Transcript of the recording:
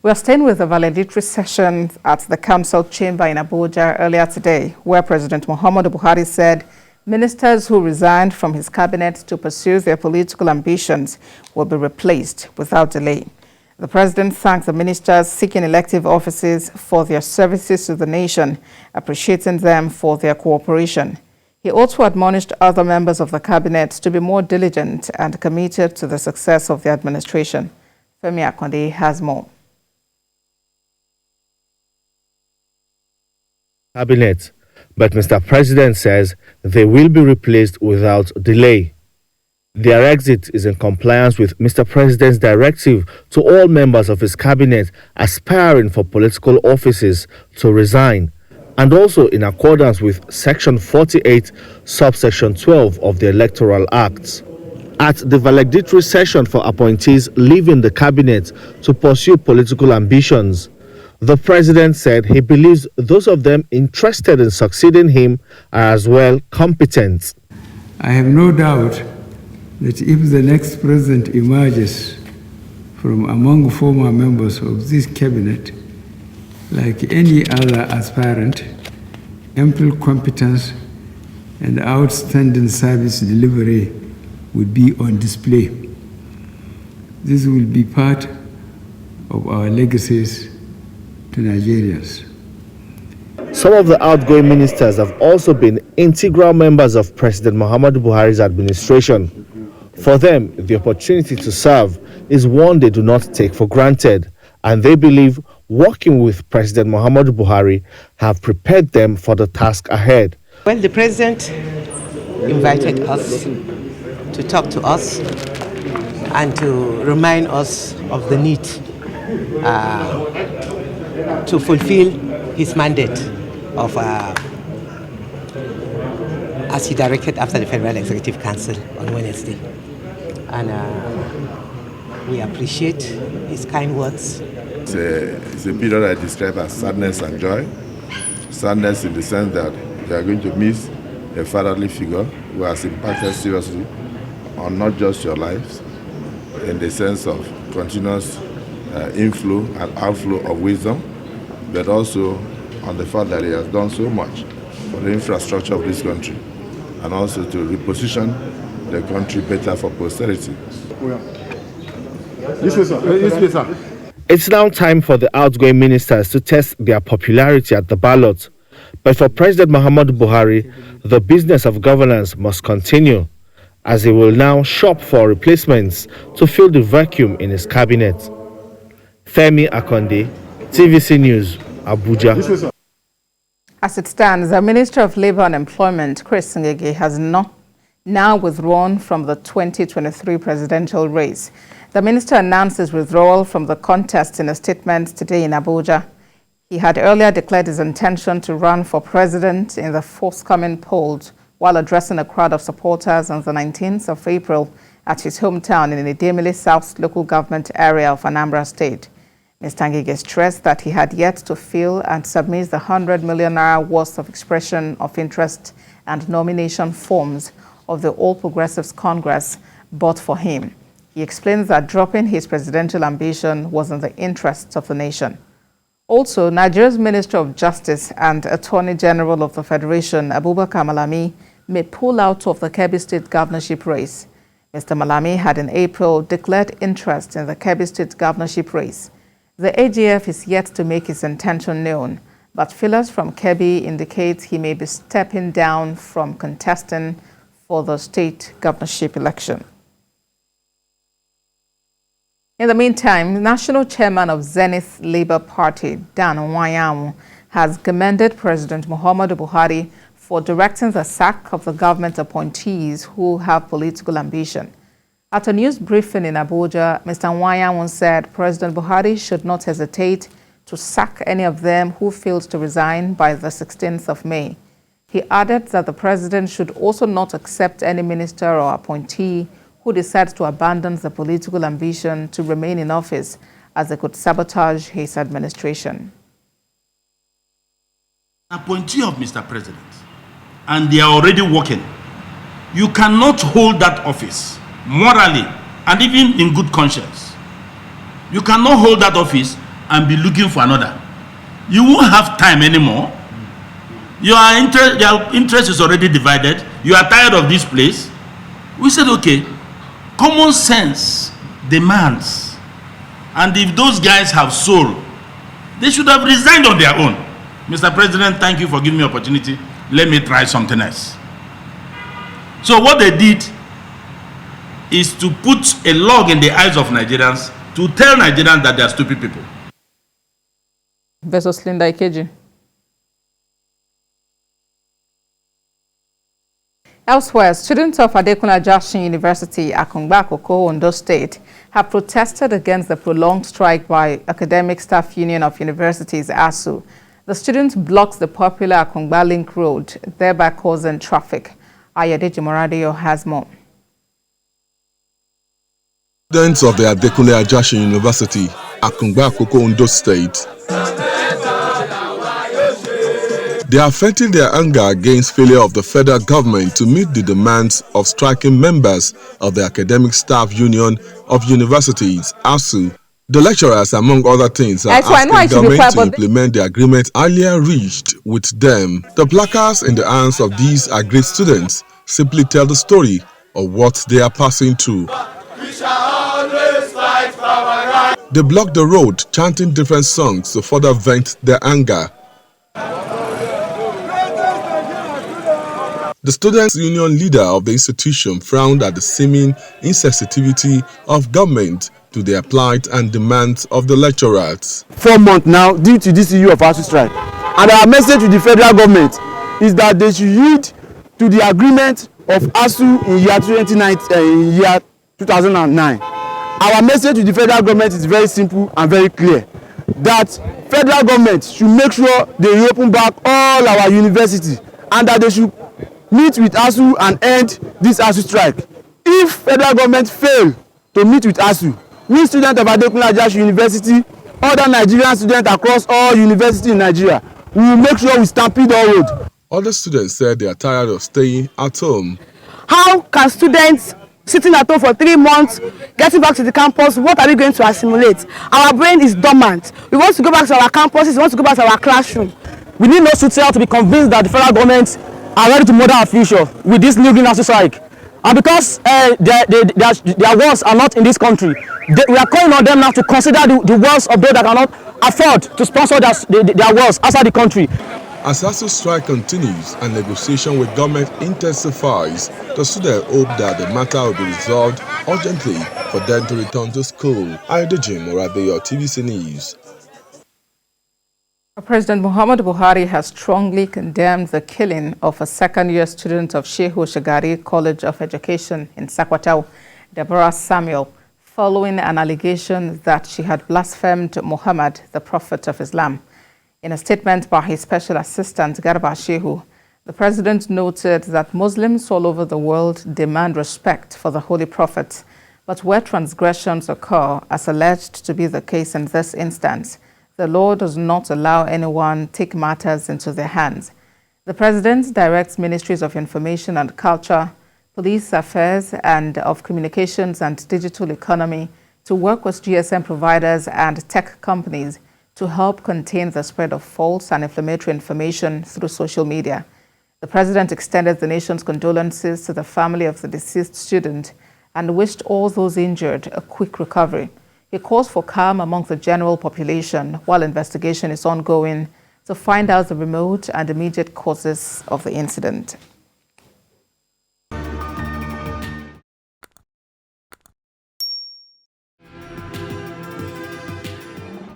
We are staying with the valedictory session at the Council Chamber in Abuja earlier today, where President Muhammadu Buhari said ministers who resigned from his cabinet to pursue their political ambitions will be replaced without delay. The president thanked the ministers seeking elective offices for their services to the nation, appreciating them for their cooperation. He also admonished other members of the cabinet to be more diligent and committed to the success of the administration. Femi Akonde has more. Cabinet, but Mr. President says they will be replaced without delay. Their exit is in compliance with Mr. President's directive to all members of his cabinet aspiring for political offices to resign, and also in accordance with Section 48, Subsection 12 of the Electoral Act. At the valedictory session for appointees leaving the cabinet to pursue political ambitions, the president said he believes those of them interested in succeeding him are as well competent. I have no doubt that if the next president emerges from among former members of this cabinet, like any other aspirant, ample competence and outstanding service delivery would be on display. This will be part of our legacies to Nigerians. Some of the outgoing ministers have also been integral members of President Muhammadu Buhari's administration. For them, the opportunity to serve is one they do not take for granted, and they believe working with President Muhammadu Buhari have prepared them for the task ahead. When the president invited us to talk to us and to remind us of the need to fulfill his mandate of, as he directed after the Federal Executive Council on Wednesday. And we appreciate his kind words. It's a period I describe as sadness and joy. Sadness in the sense that we are going to miss a fatherly figure who has impacted seriously on not just your lives, in the sense of continuous inflow and outflow of wisdom, but also on the fact that he has done so much for the infrastructure of this country and also to reposition the country better for posterity. It's now time for the outgoing ministers to test their popularity at the ballot. But for President Muhammadu Buhari, the business of governance must continue, as he will now shop for replacements to fill the vacuum in his cabinet. Femi Akonde, TVC News, Abuja. As it stands, the Minister of Labour and Employment, Chris Ngige, has now withdrawn from the 2023 presidential race. The minister announced his withdrawal from the contest in a statement today in Abuja. He had earlier declared his intention to run for president in the forthcoming polls while addressing a crowd of supporters on the 19th of April at his hometown in the Idemili South local government area of Anambra State. Mr. Ngige stressed that he had yet to fill and submit the 100 million naira worth of expression of interest and nomination forms of the All Progressives Congress bought for him. He explains that dropping his presidential ambition was in the interests of the nation. Also, Nigeria's Minister of Justice and Attorney General of the Federation, Abubakar Malami, may pull out of the Kebbi State governorship race. Mr. Malami had in April declared interest in the Kebbi State governorship race. The AGF is yet to make his intention known, but feelers from Kebbi indicate he may be stepping down from contesting for the state governorship election. In the meantime, National Chairman of Zenith Labour Party, Dan Nwayamu, has commended President Muhammadu Buhari for directing the sack of the government appointees who have political ambition. At a news briefing in Abuja, Mr. Nwayamu said President Buhari should not hesitate to sack any of them who failed to resign by the 16th of May. He added that the president should also not accept any minister or appointee who decides to abandon the political ambition to remain in office, as they could sabotage his administration. Appointee of Mr. President, and they are already working. You cannot hold that office morally and even in good conscience. You cannot hold that office and be looking for another. You won't have time anymore. Your interest is already divided. You are tired of this place. We said, okay, common sense demands. And if those guys have soul, they should have resigned on their own. Mr. President, thank you for giving me opportunity. Let me try something else. So what they did is to put a log in the eyes of Nigerians to tell Nigerians that they are stupid people. Versus Linda Ikeji. Elsewhere, students of Akure University, Akure, Ondo State, have protested against the prolonged strike by Academic Staff Union of Universities, ASU. The students blocked the popular Akungba Link Road, thereby causing traffic. Ayodeji Moradio has more. Students of the Akure University, Akure, Ondo State, they are venting their anger against failure of the federal government to meet the demands of striking members of the Academic Staff Union of Universities, ASU. The lecturers, among other things, are asking government to implement the agreement earlier reached with them. The placards in the hands of these aggrieved students simply tell the story of what they are passing through. We shall always fight for our rights. They block the road, chanting different songs to further vent their anger. The students' union leader of the institution frowned at the seeming insensitivity of government to their plight and demands of the lecturers. 4 months now due to this issue of ASU strike. And our message to the federal government is that they should yield to the agreement of ASU in year 2009. Our message to the federal government is very simple and very clear. That federal government should make sure they reopen back all our universities and that they should meet with ASU and end this ASU strike. If federal government fail to meet with ASU, we students of Akure University, other Nigerian students across all universities in Nigeria, we will make sure we stampede all road. Other students said they are tired of staying at home. How can students sitting at home for 3 months, getting back to the campus, what are we going to assimilate? Our brain is dormant. We want to go back to our campuses, we want to go back to our classroom. We need no suit to be convinced that the federal government are ready to model our future with this new green ASU strike. And because their wars are not in this country, we are calling on them now to consider the wars of those that cannot afford to sponsor their wars outside the country. As ASU strike continues and negotiation with government intensifies, the students hope that the matter will be resolved urgently for them to return to school. Ayodeji Moradio, TVC News. President Muhammadu Buhari has strongly condemned the killing of a second-year student of Shehu Shagari College of Education in Sakwatau, Deborah Samuel, following an allegation that she had blasphemed Muhammad, the Prophet of Islam. In a statement by his special assistant, Garba Shehu, the president noted that Muslims all over the world demand respect for the Holy Prophet, but where transgressions occur, as alleged to be the case in this instance, the law does not allow anyone take matters into their hands. The president directs ministries of information and culture, police affairs, and of communications and digital economy to work with GSM providers and tech companies to help contain the spread of false and inflammatory information through social media. The president extended the nation's condolences to the family of the deceased student and wished all those injured a quick recovery. He calls for calm among the general population while investigation is ongoing to find out the remote and immediate causes of the incident.